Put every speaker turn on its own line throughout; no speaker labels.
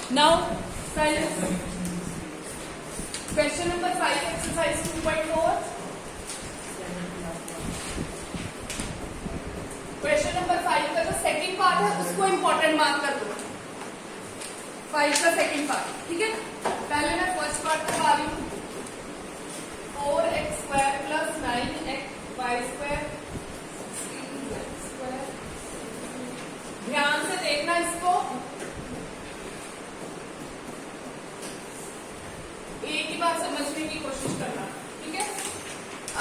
Now, silence. Question number 5, exercise 2.4. Question number 5 का जो second part है उसको इंपॉर्टेंट मार्क कर दो। 5 का सेकंड पार्ट, ठीक है। पहले मैं फर्स्ट पार्ट करवा रही हूँ। 4x² + 9y²। ध्यान से देखना इसको, एक ही बार समझने की कोशिश करना, ठीक है।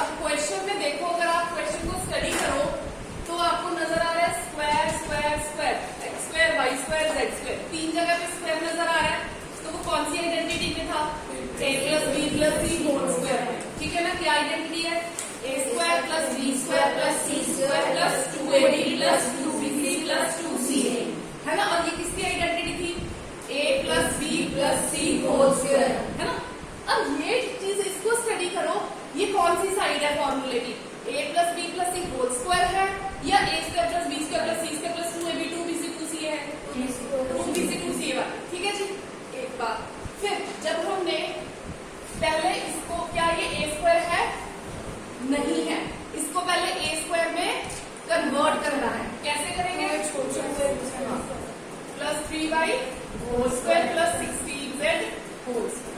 अब क्वेश्चन में देखो, अगर आप क्वेश्चन को स्टडी करो तो आपको नजर आ रहा है square square square, x² y² z², 3 जगह पे स्क्वायर नजर आ रहा है। तो वो कौन सी आइडेंटिटी में था? a + b + c whole square, ठीक है ना। क्या आइडेंटिटी है? a² + b² + c² + 2ab + 2bc + 2ca, है ना। और ये किसकी आइडेंटिटी थी? a + b + c whole square, है ना। अब ये चीज इसको स्टडी करो, ये कौन सी साइड है फॉर्मूले की? a + b + c whole square है या a² + b² + c² + 2ab 2bc 2ca है? 2bc 2ca, ठीक है जी। एक बात फिर, जब हमने पहले इसको, क्या ये a² है? नहीं है। इसको पहले a² में कन्वर्ट करना है। कैसे करेंगे? +3y whole square + 16z whole square.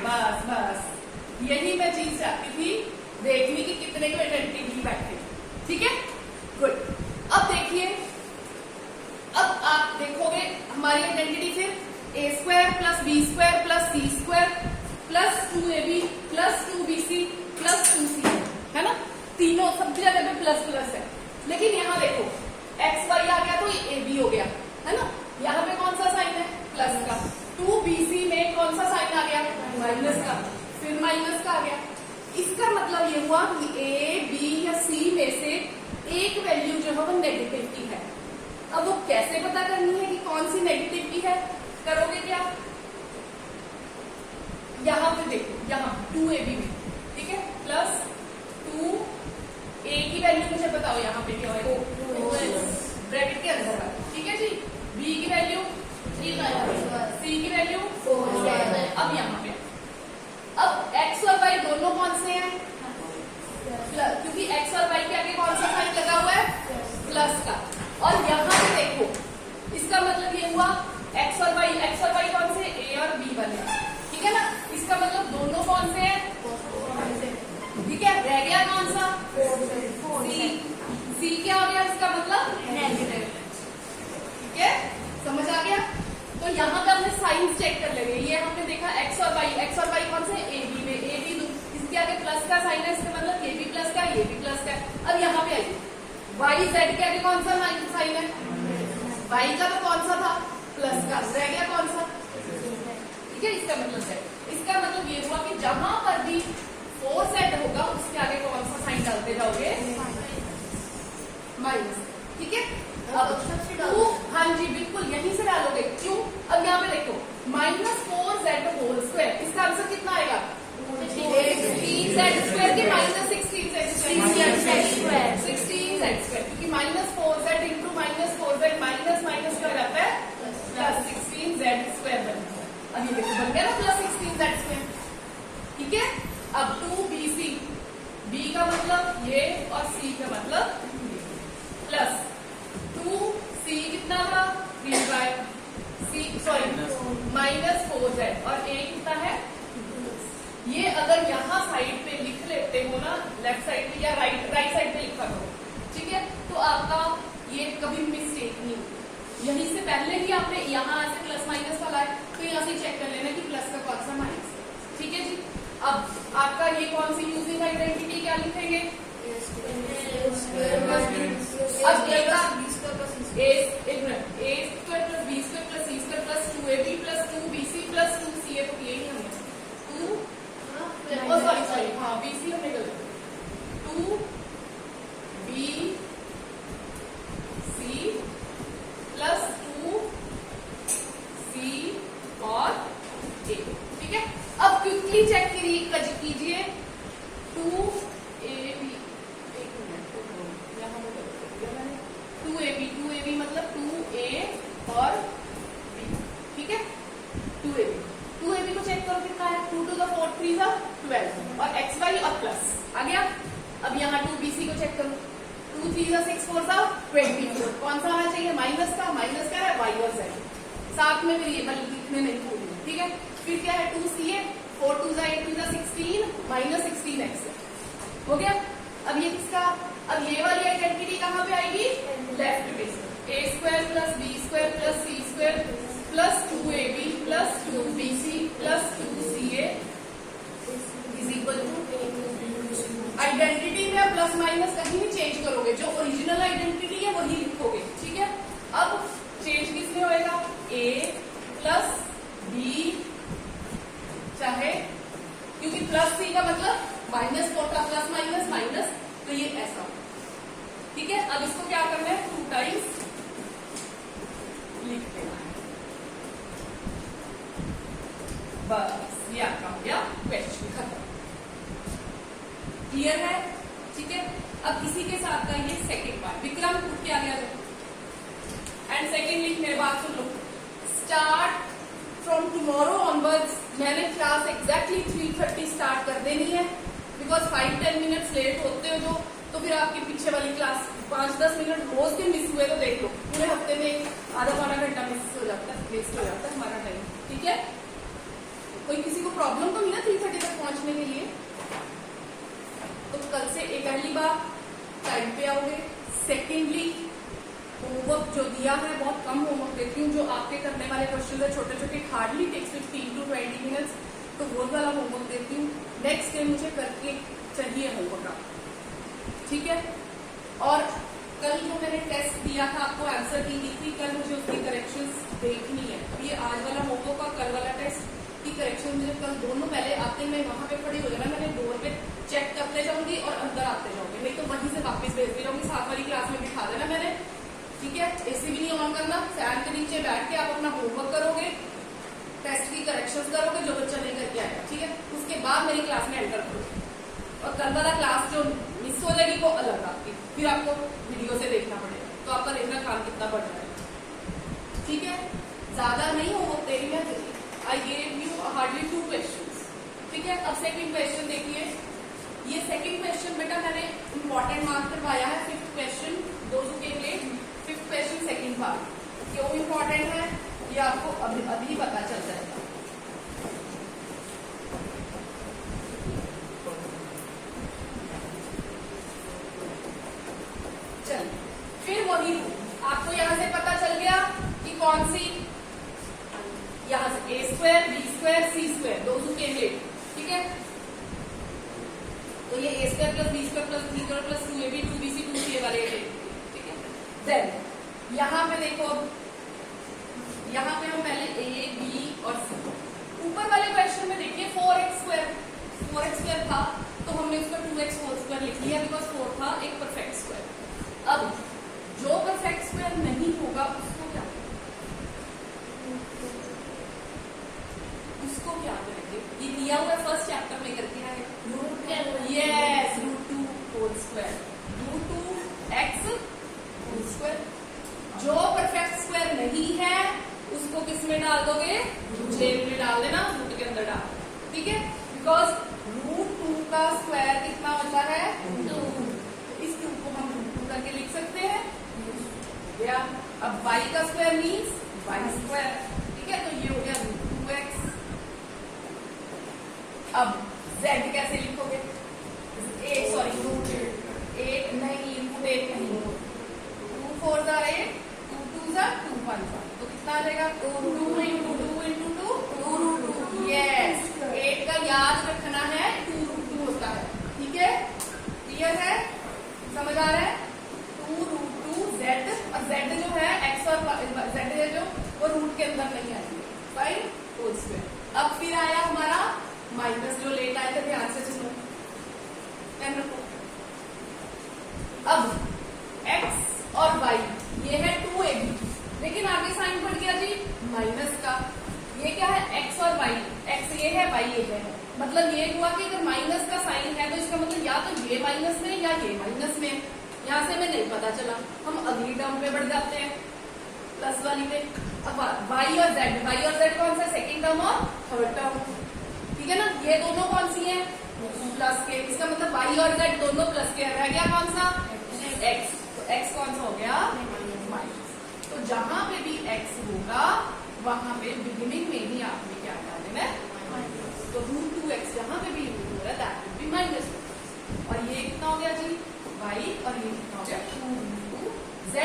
बस बस यही मैं चीज चाहती थी देखने की, कितने को आइडेंटिटी बैठे, ठीक है। गुड। अब देखिए, अब आप देखोगे हमारी आइडेंटिटी फिर a² + b² + c² + 2ab + 2bc + 2c, है ना। तीनों सब जगह पे प्लस प्लस है, लेकिन यहाँ देखो xy आ गया तो ये ab हो गया, है ना। यहाँ पे कौन सा साइन है? प्लस का। 2bc में कौन सा साइन आ गया? माइनस का। फिर माइनस का आ गया। इसका मतलब ये हुआ कि a, b या c में से एक वैल्यू जो है वो नेगेटिव की है। अब वो कैसे पता करनी है कि कौन सी नेगेटिव की है? करोगे क्या? यहाँ पे देखो, यहाँ 2ab में, ठीक है, +2 a की वैल्यू मुझे बताओ यहाँ पे क्या है? ब्रैकेट के अंदर है, ठीक है जी। b की वैल्यू 3, c की वैल्यू 4। अब यहाँ पे अब x और y दोनों कौन से हैं? क्योंकि x और y के आगे कौन सा साइन लगा हुआ है? प्लस का। और यहाँ पे देखो, इसका मतलब ये हुआ x और y कौन से? a और b बने, ठीक है ना। इसका मतलब दोनों कौन से हैं? ठीक है। रह गया कौन सा? c क्या हो गया? इसका मतलब नेगेटिव, ठीक है। समझ आ गया? तो यहाँ पे हमने साइंस चेक कर लेंगे। ये हमने देखा x और y कौन से? a b में, a b इसके आगे प्लस का साइन है, इसका मतलब ये भी प्लस का, ये भी प्लस का। अब यहाँ पे आइए, y z के आगे कौन सा साइन है? y का तो कौन सा था? प्लस का। रह गया कौन सा? ठीक है, इसका मतलब है, इसका मतलब ये हुआ कि जहां पर भी 4z होगा उसके आगे कौन सा साइन डालते जाओगे? माइनस, ठीक है। अब हाँ जी बिल्कुल यहीं से डालोगे। क्यों? अब यहाँ पे देखो -4z होल स्क्वायर, इसका आंसर कितना आएगा? 16z² के -16z², 16z², क्योंकि -4z into -4z minus minus क्या रहता है? +16z² बनता है। अब ये देखो बन गया ना +16z², ठीक है। अब 2bc, b का मतलब ये और c का मतलब प्लस 2c कितना था? 3y, -4z और a कितना है? ये अगर यहाँ साइड पे लिख लेते हो ना, लेफ्ट साइड पे या राइट साइड पे लिखा करो, ठीक है, तो आपका ये कभी मिस्टेक नहीं होगी। यहीं से पहले ही आपने यहाँ ऐसे प्लस माइनस वाला है, तो यहाँ से चेक कर लेना कि प्लस का कौन सा माइनस, ठीक है जी। अब आपका ये कौन सी यूजिंग आइडेंटिटी क्या लिखेंगे? अब एक minute, a² + b² + c² + 2ab + 2bc + 2ca, तो ये ही हमने सॉरी हाँ bc हमने गलत, 2bc + 2c और a, ठीक है। अब क्विकली चेक कीजिए 2ab, एक मिनट, 2ab मतलब 2a गया। अब यहाँ 2BC को चेक करो, 2 3 6 4 24, कौन सा आना चाहिए माइनस का है y और z, साथ में वेरिएबल लिखने नहीं भूलना, ठीक है। फिर क्या है 2CA, 4 2 8 2 16 माइनस 16x हो गया। अब ये किसका, अब ये वाली आइडेंटिटी कहाँ पे आएगी, लेफ्ट में, a square plus b square plus c square plus 2ab plus 2bc plus 2ca is equal to, identity में प्लस माइनस कहीं भी चेंज करोगे, जो ओरिजिनल आइडेंटिटी है वही लिखोगे, ठीक है। अब चेंज किसमें होएगा, a प्लस b, चाहे क्योंकि प्लस c का मतलब माइनस 4 का प्लस माइनस माइनस, तो ये ऐसा, ठीक है। अब इसको क्या करना है, 2 टाइम्स लिख देना है, बस ये आपका हो गया क्वेश्चन खत्म, क्लियर है, ठीक है। अब इसी के साथ का ये सेकंड पार्ट, विक्रम क्या गया एंड सेकेंडली मेरे बात सुन लो, स्टार्ट फ्रॉम टुमारो ऑनवर्ड्स, मैंने क्लास एग्जैक्टली 3:30 स्टार्ट कर देनी है, बिकॉज 5-10 मिनट्स लेट होते हो जो, तो फिर आपकी पीछे वाली क्लास 5-10 मिनट रोज के मिस हुए तो देख लो, पूरे हफ्ते में आधा पौना घंटा मिस हो जाता है, वेस्ट हो जाता है हमारा टाइम, ठीक है। कोई किसी को प्रॉब्लम तो नहीं ना 3:30 तक पहुंचने के लिए, तो कल से एक पहली बार टाइम पे आओगे। सेकेंडली होमवर्क जो दिया है बहुत कम होमवर्क देती हूँ, जो आपके करने वाले क्वेश्चन है छोटे छोटे, हार्डली टेक्स 15 to 20 मिनट्स, तो वो वाला होमवर्क देती हूँ। नेक्स्ट डे मुझे करके चाहिए होमवर्क आप, ठीक है। और कल जो मैंने टेस्ट दिया था आपको आंसर की दी थी, कल मुझे उसकी करेक्शंस देखनी है। अब ये आज वाला होमवर्क का कल वाला टेस्ट की करेक्शन मुझे कल दोनों, पहले आते मैं वहां पे खड़ी हो जाना, मैंने डोर पे चेक करते जाऊंगी और अंदर आते जाऊंगी, नहीं तो वहीं से वापस भेजती जाऊंगी, साथ वाली क्लास में बिठा देना मैंने, ठीक है। एसी भी नहीं ऑन करना, फैन के नीचे बैठ के आप अपना होमवर्क करोगे, टेस्ट की करेक्शंस करोगे जो बच्चा नहीं करके आएगा, ठीक है। उसके बाद मेरी क्लास में एंटर करोगे, और कल वाला क्लास जो मिस हो जाएगी वो अलग आपकी, फिर आपको वीडियो से देखना पड़ेगा, तो आपका देखना काम कितना बढ़ रहा है, ठीक है। ज्यादा नहीं होमवर्क दे रही मैं, I gave you hardly 2 questions, ठीक है। अब सेकंड क्वेश्चन देखिए, ये सेकंड क्वेश्चन बेटा मैंने इंपॉर्टेंट मार्क करवाया है, 5th क्वेश्चन दोस्तों के लिए, 5th क्वेश्चन सेकंड पार्ट, क्यों इंपॉर्टेंट है ये आपको अभी पता चल जाएगा। चल फिर वही आपको यहां से पता चल गया कि कौन सी, यहां से a square b square c square दोनों के लिए, ठीक है। तो ये a square plus b square plus 3 square plus 2ab 2bc 2ca वाले, ठीक है। देन यहां पे देखो, यहाँ पे हम पहले a b और c, ऊपर वाले क्वेश्चन में देखिए 4x स्क्वायर था, तो हमने उसका 2x होल स्क्वायर लिख लिया, बिकॉज 4 था एक परफेक्ट स्क्वायर। अब जो परफेक्ट स्क्वायर नहीं होगा उसको क्या करेंगे, ये दिया हुआ फर्स्ट चैप्टर में करके आए, yes √2 whole square, √2x whole square. जो परफेक्ट स्क्वायर नहीं है उसको किस में डाल दोगे, जेल में डाल देना, रूट के अंदर डाल, ठीक है। बिकॉज √2 का स्क्वायर कितना होता है 2, इस 2 को हम √2 करके लिख सकते हैं, या अब y का स्क्वायर मीन्स y स्क्वायर, ठीक है। तो ये हो गया √2x। अब z कैसे लिखोगे, सॉरी √8 नहीं, √8 नहीं, 2 4 जा 8, 2 2 जा 2 1 जा, तो कितना आ जाएगा 2 into 2 into 2 2√2, यस। 8 का याद रखना है 2√2 होता है, ठीक है, क्लियर है, समझ आ रहा है। 2√2 z, और z जो है x और z है जो वो रूट के अंदर नहीं आएंगे, फाइन होल स्क्वायर। अब फिर आया हमारा माइनस, जो लेट आए थे, ध्यान से सुनो, ध्यान रखो। अब x और y ये है 2ab, लेकिन आगे साइन बढ़ गया जी माइनस का, ये क्या है x और y, x ये है y ये है, मतलब ये हुआ कि अगर माइनस का साइन है तो इसका मतलब या तो ये माइनस में या ये माइनस में, यहाँ से हमें नहीं पता चला, हम अगली टर्म पे बढ़ जाते हैं प्लस वाली पे। अब y और z कौन सा, सेकेंड टर्म और थर्ड टर्म, ठीक है ना। ये दोनों कौन सी है, प्लस के, इसका मतलब वाई और जेड दोनों प्लस के, रह गया कौन सा एक्स, तो एक्स कौन सा हो गया माइनस। तो जहां पे भी एक्स होगा वहां पे बिगिनिंग में ही आपने क्या डालना है, तो √2x जहां पे भी यूज हो रहा है दैट विल बी माइनस। और ये कितना हो गया जी y, और ये कितना हो गया 2 z।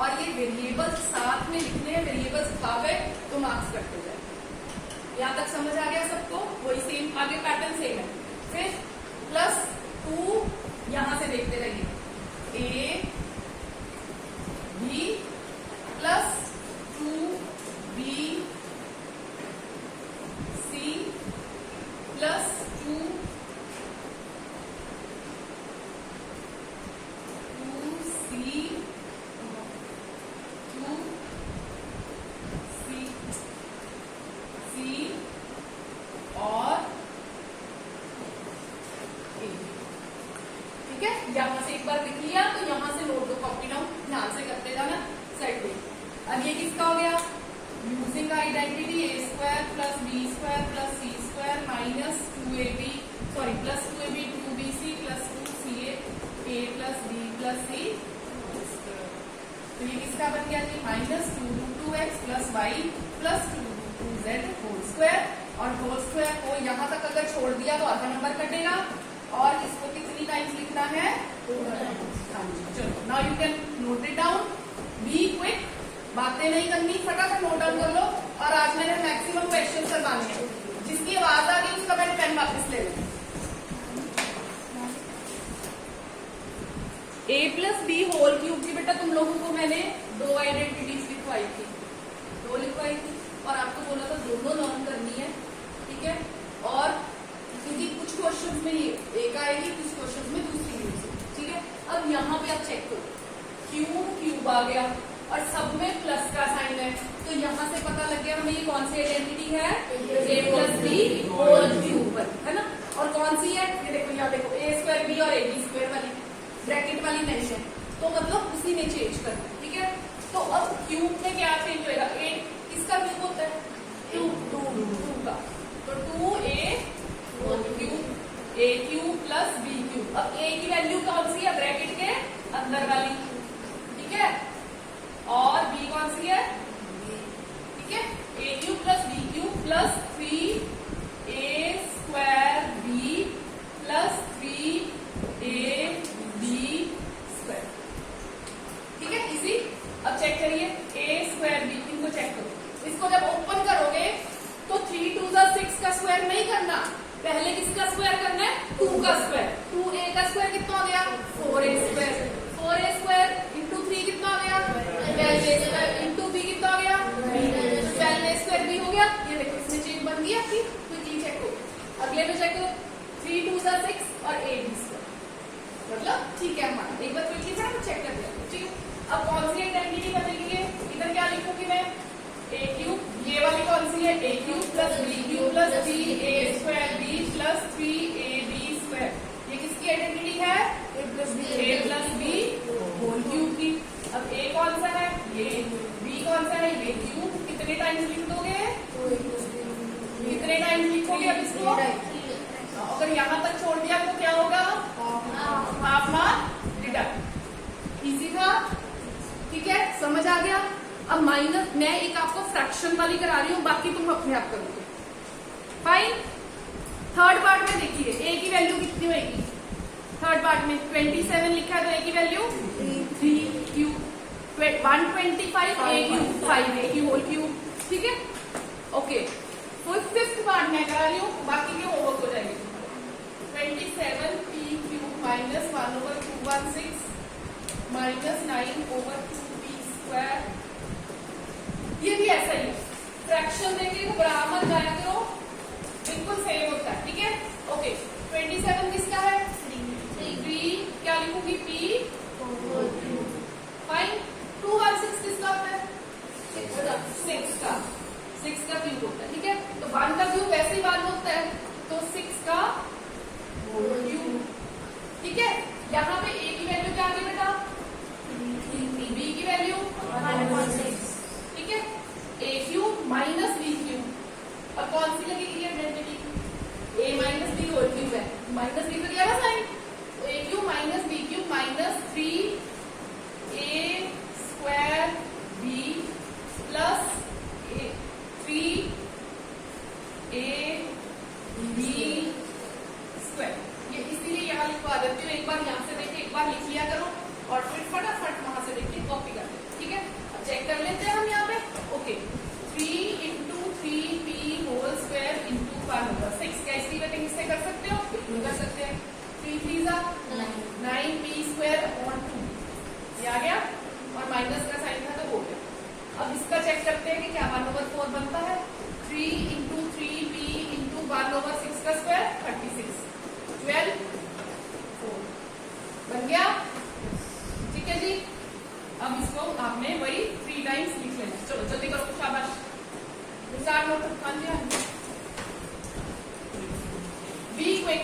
और ये वेरिएबल्स साथ में लिखने हैं, वेरिएबल्स खा गए तो मार्क्स कटते जाए। यहाँ तक समझ आ गया सबको? वही सेम आगे पैटर्न सेम है। फिर +2 यहां से देखते रहिए, a b +2b c +2 2c 2c और a। ठीक है, यहां से एक बार लिख लिया तो यहां से नोट दो, कॉपी डाउन ध्यान से करते जाना साइड पे। अब ये किसका हो गया, using identity a² + b² + c² -2ab sorry +2ab 2bc + 2ca a + b + c। तो ये किसका बन गया जी -2√2x + y + 2√2z² और होल स्क्वायर को यहां तक अगर छोड़ दिया तो आधा नंबर कटेगा। और इसको कितनी टाइम्स लिखना है, 2 टाइम्स। चलो now you can note it down, be quick, बातें नहीं करनी, फटाफट नोट डाउन कर लो। और आज मैंने मैक्सिमम क्वेश्चन करवाने हैं, जिसकी आवाज आ गई उसका मैंने पेन वापस ले लूं। a + b होल क्यूब की बेटा तुम लोगों को मैंने 2 आइडेंटिटीज लिखवाई थी, 2 लिखवाई थी और आपको बोला था दोनों लर्न करनी है। ठीक है, और क्योंकि कुछ क्वेश्चन में ये एक आएगी, कुछ क्वेश्चन में दूसरी यूज। ठीक है, अब यहाँ पे आप चेक करो, क्यूब आ गया और सब में प्लस का साइन है, तो यहाँ से पता लग गया हमें ये कौन सी आइडेंटिटी है, a + b होल क्यूब है ना। और कौन सी है, ये देखो यहाँ देखो a² b और ab² वाली ब्रैकेट वाली मेंशन, तो मतलब उसी में चेंज करना है। ठीक है, तो अब क्यूब में क्या चेंज होगा, a किसका क्यूब होता है, 2 का, तो 2a whole cube a³ + b³। अब a की वैल्यू कौन सी है, ब्रैकेट के अंदर वाली। ठीक है, और b कौन सी है, ठीक है, a³ + b³ + 3a² b + 3ab²। ठीक है, इजी। अब चेक करिए a² b, इनको चेक करो। इसको जब ओपन करोगे तो 3 2 6 का स्क्वायर नहीं करना, पहले किसका स्क्वायर करना है, 2 का स्क्वायर। 2a का स्क्वायर कितना हो गया, 4a²। 4a² × 3 कितना हो गया, 12a² × b कितना हो गया, 12a² b हो गया। ये देखो इसमें चेंज बन गई आपकी, क्विकली चेक करो। अगले में चेक करो 3 2 6 और ab², मतलब ठीक है हमारा। एक बार क्विकली फटाफट चेक कर दिया। ठीक है, अब कौन सी आइडेंटिटी बदलेगी है, इधर क्या लिखूंगी मैं, a³, ये वाली कौन सी है, a³ + b³ + 3a² b + 3ab²। ये किसकी आइडेंटिटी है, a + b होल क्यूब की। अब a कौन सा है, ये, b कौन सा है, ये क्यूब। कितने टाइम्स लिख दोगे, कितने टाइम्स लिखोगे अब इसको, अगर यहाँ तक छोड़ दिया तो क्या होगा, हाफ मार्क डिडक्ट। इजी था, ठीक है, समझ आ गया। अब माइनस, मैं एक आपको फ्रैक्शन वाली करा रही हूँ, बाकी तुम अपने आप करोगे। फाइन। थर्ड पार्ट में देखिए a की वैल्यू कितनी होगी, थर्ड पार्ट में 27 लिखा है तो a की value 3 125 a³ 5a³ whole cube. ठीक है, ओके। फिफ्थ पार्ट में करा रही हूँ, बाकी के होमवर्क हो जाएंगे। 27 p³ -1/216 -9/2p²। ये भी ऐसा ही है, फ्रैक्शन देके घबरा मत जाया करो, बिल्कुल सेम होता है। ठीक है, ओके। 27 किसका है, 3, क्या लिखूंगी, p। फाइन। 216 किसका होता है, 6 का क्यूब होता है। ठीक है, तो 1 का क्यूब वैसे ही 1 होता है, तो 6 का होल क्यूब। ठीक है, यहाँ पे a की वैल्यू क्या आ गई बेटा, b की वैल्यू 1.6। ठीक है, a³ - b³। अब कौन सी लगेगी identity, a - b whole cube है, क्या 1/4 बनता है, 3 इंटू 3b इंटू 1/6 का स्क्वायर 36, 12 4 बन गया। ठीक है जी, अब इसको आपने वही 3 टाइम्स लिख लेना। चलो जल्दी करो, शाबाश। स्टार्ट हो, हाँ जी हाँ जी, बी क्विक।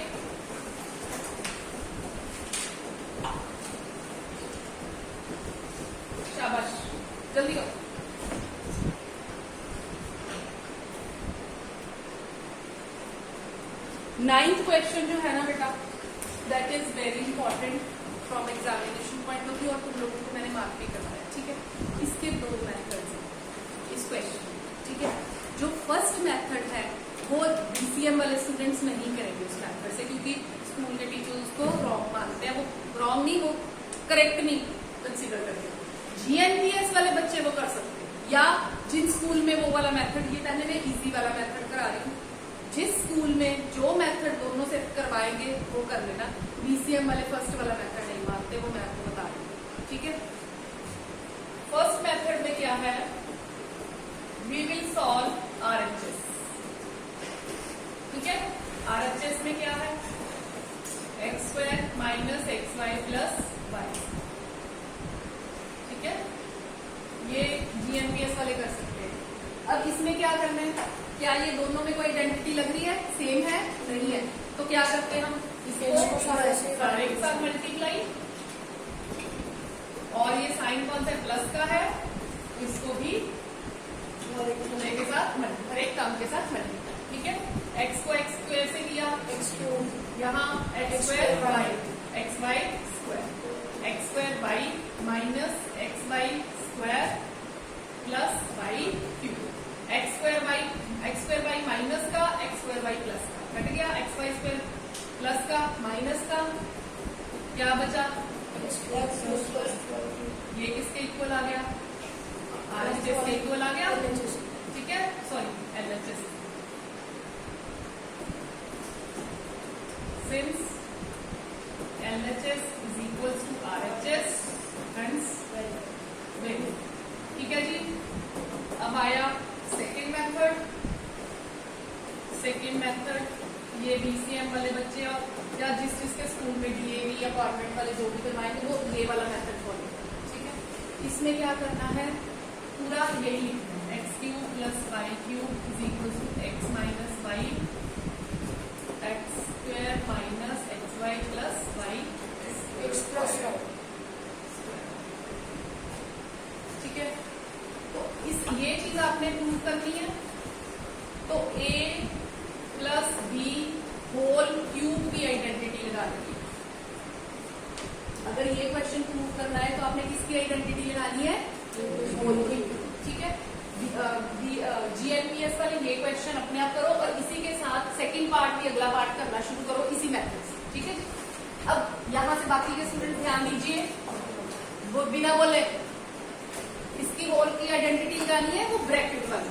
शाबाश, जल्दी करो। नाइन्थ क्वेश्चन जो है ना बेटा, that is very important from examination point of view, और तुम लोगों को मैंने मार्क भी करवाया। ठीक है, इसके 2 मेथड्स हैं इस क्वेश्चन में। ठीक है, जो फर्स्ट मेथड है वो बीसीएम वाले स्टूडेंट्स नहीं करेंगे उस मेथड से, क्योंकि स्कूल के टीचर्स उसको रॉन्ग मानते हैं। वो रॉन्ग नहीं, वो करेक्ट नहीं कंसिडर करते। जीएनपीएस वाले बच्चे वो कर सकते हैं, या जिन स्कूल में वो वाला मेथड, ये पहले मैं इजी वाला मेथड करा रही हूँ, जिस स्कूल में जो मेथड दोनों से करवाएंगे वो कर लेना। बीसीएम वाले फर्स्ट वाला मेथड नहीं मानते, वो मैं आपको बता रही हूँ। ठीक है, फर्स्ट मेथड में क्या है, वी विल सॉल्व आरएचएस। ठीक है, आरएचएस में क्या है, x² minus xy plus y। ठीक है, ये जीएनपीएस वाले कर सकते हैं। अब इसमें क्या करना है, क्या ये दोनों में कोई आइडेंटिटी लग रही है, सेम है, नहीं है, तो क्या करते हैं हम, इसको सारे के साथ मल्टीप्लाई, और ये साइन कौन सा प्लस का है, इसको भी के साथ हर एक टर्म के साथ मल्टीप्लाई। ठीक है, x को x² से किया, यहाँ x² y, xy square, x² y minus xy² plus y cube, x² y minus का, x² y प्लस का कट गया, xy² प्लस का माइनस का, क्या बचा, ये किसके इक्वल आ गया, आरएचएस के इक्वल आ गया। ठीक है, sorry LHS, since LHS is equals to RHS, hence value। ठीक है जी, अब आया सेकेंड मेथड। सेकेंड मेथड ये बीसीएम वाले बच्चे और या जिसके स्कूल में डीएवी या गवर्नमेंट वाले जो भी करवाएंगे वो ये वाला मेथड फॉलो करें। ठीक है, इसमें क्या करना है, पूरा यही लिखना है, x³ plus y³ is equal to x minus y, x² minus xy plus y, x plus y। ठीक है, तो ये चीज आपने प्रूव करनी है, तो a plus B whole cube की आइडेंटिटी लगा दी। अगर ये क्वेश्चन प्रूव करना है तो आपने किसकी आइडेंटिटी लगानी है, होल की। ठीक है, जीएनपीएस वाले ये क्वेश्चन अपने आप करो, और इसी के साथ सेकंड पार्ट भी अगला पार्ट करना शुरू करो इसी मेथड से। ठीक है, अब यहां से बाकी के स्टूडेंट ध्यान दीजिए, वो बिना बोले इसकी होल की आइडेंटिटी लगानी है, वो ब्रैकेट वाली,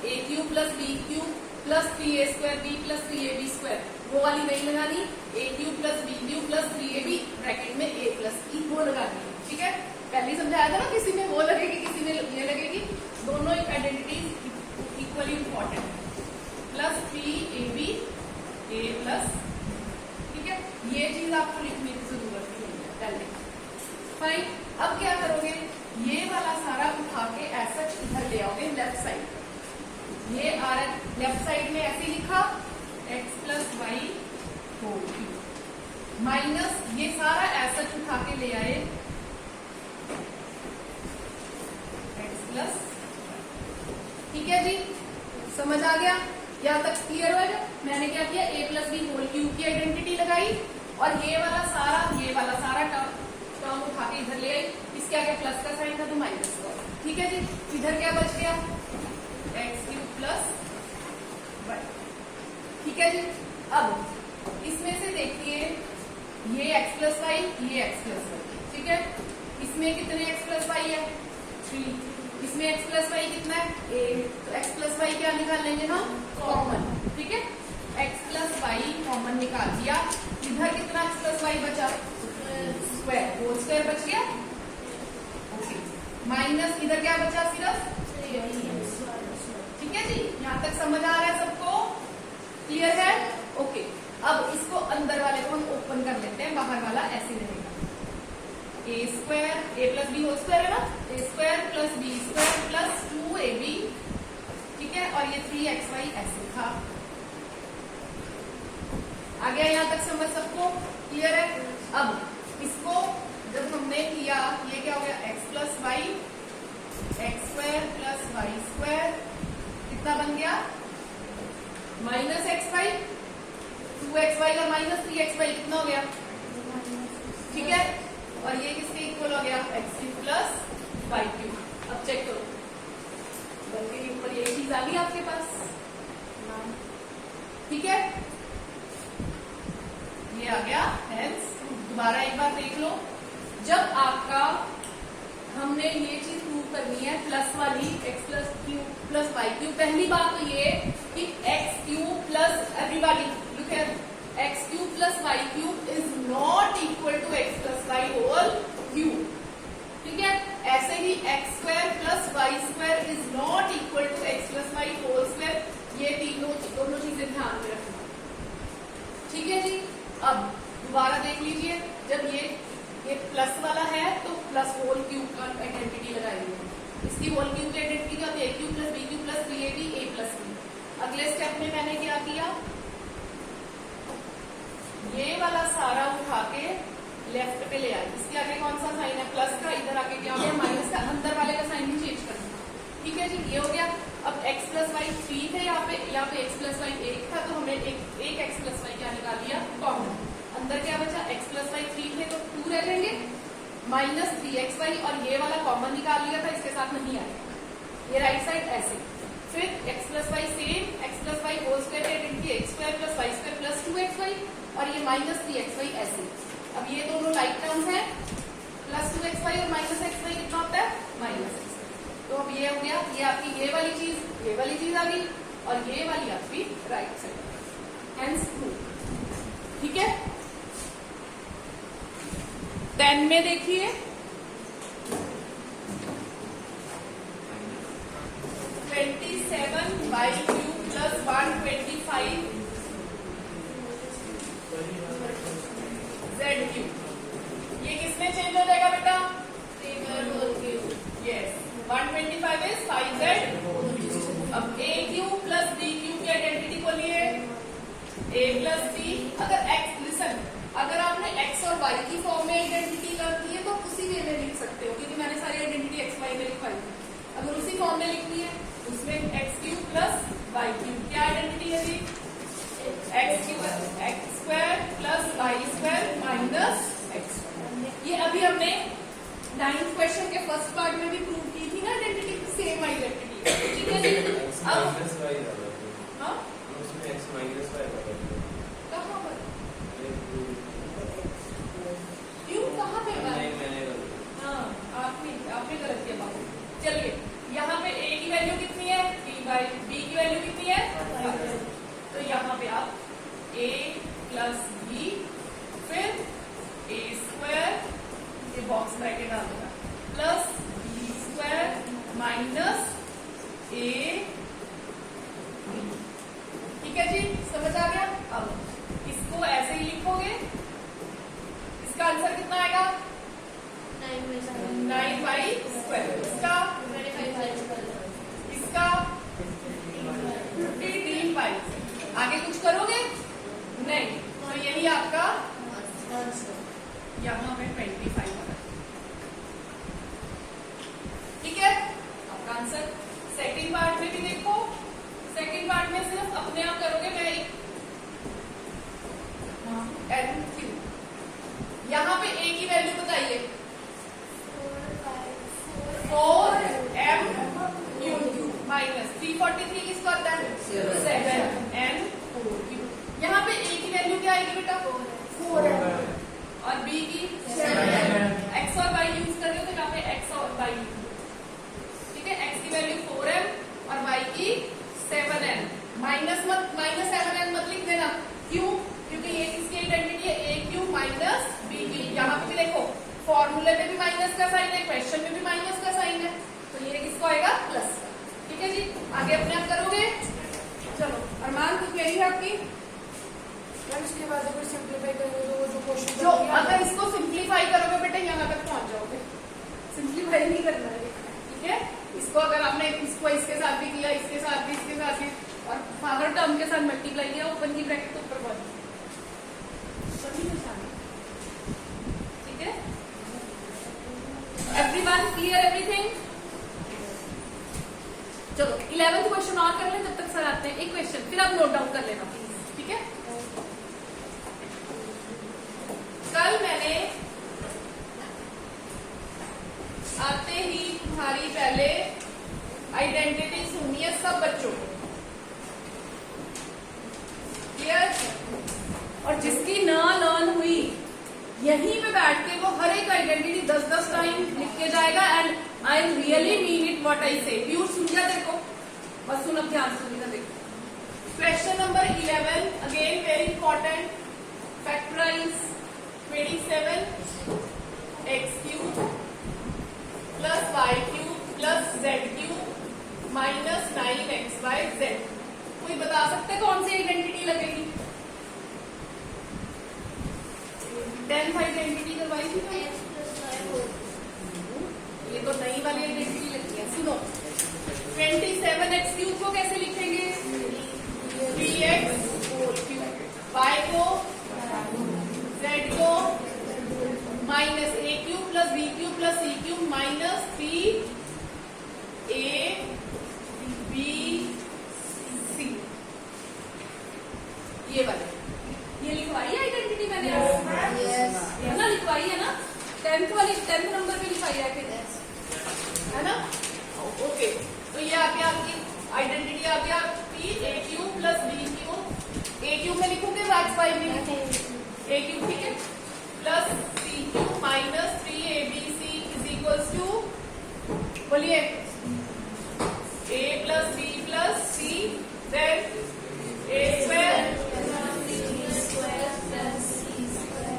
a³ plus b³ plus 3a² b plus 3ab², वो वाली नहीं लगानी, a³ plus b³ plus 3ab bracket में a प्लस e वो लगानी है। ठीक है, पहले ही समझाया था ना, किसी में वो लगेगी किसी में ये लगेगी, दोनों एक आइडेंटिटी इक्वली इंपॉर्टेंट है, प्लस 3ab a प्लस। ठीक है, ये चीज आपको लिखने की जरूरत नहीं है पहले। फाइन, अब क्या करोगे, ये वाला सारा उठा के ऐसा इधर ले आओगे लेफ्ट साइड, ये लेफ्ट साइड में ऐसे लिखा x plus Y whole cube minus ये सारा ऐसा उठा के ले आए x प्लस। ठीक है जी, समझ आ गया, यहाँ तक क्लियर हो गया। मैंने क्या किया, a plus B whole cube की आइडेंटिटी लगाई, और ये वाला सारा टर्म उठा के इधर ले आई, इसके आगे प्लस का साइन था तो माइनस का। ठीक है जी, इधर क्या बच गया, x³ प्लस y। ठीक है जी, अब इसमें से देखिए ये x प्लस वाई, ये x प्लस वाई। ठीक है, इसमें कितने x प्लस वाई है, 3, इसमें x प्लस वाई कितना है, a, तो x प्लस वाई क्या निकाल लेंगे हम, कॉमन। ठीक है, x प्लस वाई कॉमन निकाल दिया, इधर कितना x प्लस वाई बचा, स्क्वायर, होल स्क्वायर बच गया। ओके, माइनस इधर क्या बचा, सिर्फ समझ आ रहा है सबको? क्लियर है? ओके। अब इसको अंदर वाले को हम ओपन कर लेते हैं, बाहर वाला ऐसे रहेगा A square, A plus B whole square है ना, A square plus B square plus 2ab, ठीक है, और ये 3xy ऐसे था। आ गया यहाँ तक समझ सबको? क्लियर है? अब इसको जब हमने किया, ये क्या हो गया, x plus y, x square plus Y square, कितना बन गया, माइनस एक्स वाई, 2xy और माइनस 3xy कितना हो गया, ठीक है, और ये किसके इक्वल हो गया, x cube plus Y cube. अब चेक करो, बल्कि ऊपर ये चीज आ गई आपके पास, ठीक है, ये आ गया। हेंस दोबारा एक बार देख लो, जब आपका हमने ये चीज प्रूव करनी है प्लस वाली, X plus cube plus Y cube, पहली बात तो ये कि X cube plus everybody look here, X cube plus Y cube is not equal to X plus Y whole cube, ठीक है। ऐसे ही X square plus Y square is not equal to X plus Y whole square, ये दोनों चीजें ध्यान में रखना, ठीक है जी। अब दोबारा देख लीजिए, जब ये प्लस वाला है तो प्लस होल क्यूब का आइडेंटिटी लगाएंगे, इसकी होल क्यूब की आइडेंटिटी क्या होती है, A cube plus B cube plus 3ab A plus B. अगले स्टेप में मैंने क्या किया, ये वाला सारा उठा के लेफ्ट पे ले आई, इसके आगे कौन सा साइन है, प्लस का, इधर आगे क्या हो गया, माइनस का, अंदर वाले का साइन भी चेंज करना, ठीक है जी, ये हो गया। अब x प्लस वाई 3 थे, यहाँ पे x प्लस वाई 1 था, तो हमने एक x प्लस वाई क्या निकाल लिया, कॉमन, अंदर क्या बचा, x प्लस वाई 3 थे तो 2 रह जाएंगे, माइनस 3xy, और ये वाला कॉमन निकाल लिया था, इसके साथ नहीं आएगा, ये राइट साइड ऐसे, फिर x plus y same, x plus Y whole square identity x square plus Y square plus 2xy, और ये माइनस 3xy ऐसे। अब ये दोनों लाइक टर्म्स हैं, प्लस 2xy और माइनस xy कितना होता है, माइनस x। तो अब ये हो गया, ये आपकी ये वाली चीज आ गई, और ये वाली आपकी राइट साइड, हेंस ट्रू, ठीक है। 10 में देखिए, 27 y cube plus 125 z cube, ये किसमें चेंज हो जाएगा बेटा, यस, 125 इज 5z। अब a cube plus b cube की आइडेंटिटी बोलिए, a प्लस b, अगर x, लिसन, अगर आपने x और y की फॉर्म में आइडेंटिटी करनी है तो उसी वे में लिख सकते हो, क्योंकि मैंने सारी आइडेंटिटी x y में लिखवाई। अगर उसी फॉर्म में लिखनी है, उसमें x cube plus y cube, क्या आइडेंटिटी है जी, x cube x square plus y square minus x। ये अभी हमने 9th क्वेश्चन के फर्स्ट पार्ट में भी प्रूव की थी ना, आइडेंटिटी सेम आइडेंटिटी, ठीक है जी। अब हाँ, कहाँ पर, क्यों, कहाँ पे, हाँ, आपने गलत किया बाबू। चलिए, यहाँ पे a की वैल्यू कितनी है, 3/b की वैल्यू कितनी है, तो यहाँ पे आप a प्लस b, फिर a स्क्वायर, ये बॉक्स ब्रैकेट डाल देना, plus b square minus a, ठीक है जी, समझ आ गया। अब इसको ऐसे ही लिखोगे, इसका आंसर कितना आएगा, 9y स्क्वायर, इसका 15y, आगे कुछ करोगे नहीं, तो यही आपका यहाँ पे 25 होगा, ठीक है, आपका आंसर। सेकंड पार्ट में भी देखो, सेकंड पार्ट में सिर्फ अपने आप करोगे, मैं एक एन क्यू, यहाँ पे a की वैल्यू बताइए, 4m क्यू माइनस 343 किसको आता है, 7n क्यू। यहाँ पे a की वैल्यू क्या आएगी बेटा, 4m, और b की 7n, x और y यूज कर रहे हो तो यहाँ पे x और y, ठीक है, x की वैल्यू 4m और y की 7n, माइनस 7n मत लिख देना, क्यों, क्योंकि ये किसकी आइडेंटिटी है, a क्यू माइनस b की। यहाँ पे भी देखो, फॉर्मूले में भी माइनस का साइन है, क्वेश्चन में भी माइनस का साइन है, तो ये किसको आएगा, प्लस, ठीक है जी। आगे अपने आप करोगे, चलो अरमान तो क्या है आपकी?
इसके बाद अगर सिंप्लीफाई करोगे तो वो जो क्वेश्चन
जो अगर इसको सिंप्लीफाई करोगे बेटा यहाँ तक पहुंच जाओगे। सिंप्लीफाई नहीं करना है, ठीक है। इसको अगर आपने इसको इसके साथ भी किया, इसके साथ भी, इसके साथ भी, और हर टर्म के साथ मल्टीप्लाई किया, ओपन की ब्रैकेट तो ऊपर पहुंच गई। सभी निशान, ठीक है। Everyone clear everything? चलो 11th क्वेश्चन और कर लें, जब तक सर आते हैं। एक क्वेश्चन फिर आप नोट डाउन कर लेना प्लीज, ठीक है। कल मैंने आते ही तुम्हारी पहले आइडेंटिटी सुनी है सब बच्चों को, क्लियर? और जिसकी ना लर्न हुई यहीं पे बैठ के वो हर एक आइडेंटिटी 10-10 टाइम लिख के जाएगा। And I really mean it what I से। प्यूर सुन गया? देखो बस सुन, अब ध्यान सुनिएगा। देखो question number 11 again very important. Factorise 27 x cube plus y cube plus z cube minus 9xy/z। कोई बता सकते कौन सी आइडेंटिटी लगेगी? 10th आइडेंटिटी करवाई थी ना, ये तो नई वाली आइडेंटिटी लगी है। सुनो 27x क्यूब को कैसे लिखेंगे? 3x होल क्यूब, y को, z को minus a cube plus b cube plus c cube minus 3a b c। ये वाले, ये लिखवाई है आइडेंटिटी मैंने? है ना, लिखवाई है ना? 10th वाली 10th नंबर पे लिखवाई है फिर, है ना? ओके, तो ये आ गया आपकी आइडेंटिटी, आ गया आपकी a cube plus b cube. a cube में लिखूंगे, y में लिखूंगे a क्यूब, ठीक है, plus c cube minus 3abc is equals to, बोलिए, a plus b plus c then a square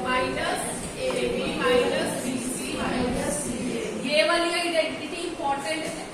minus ab minus bc minus c। ये वाली identity important है।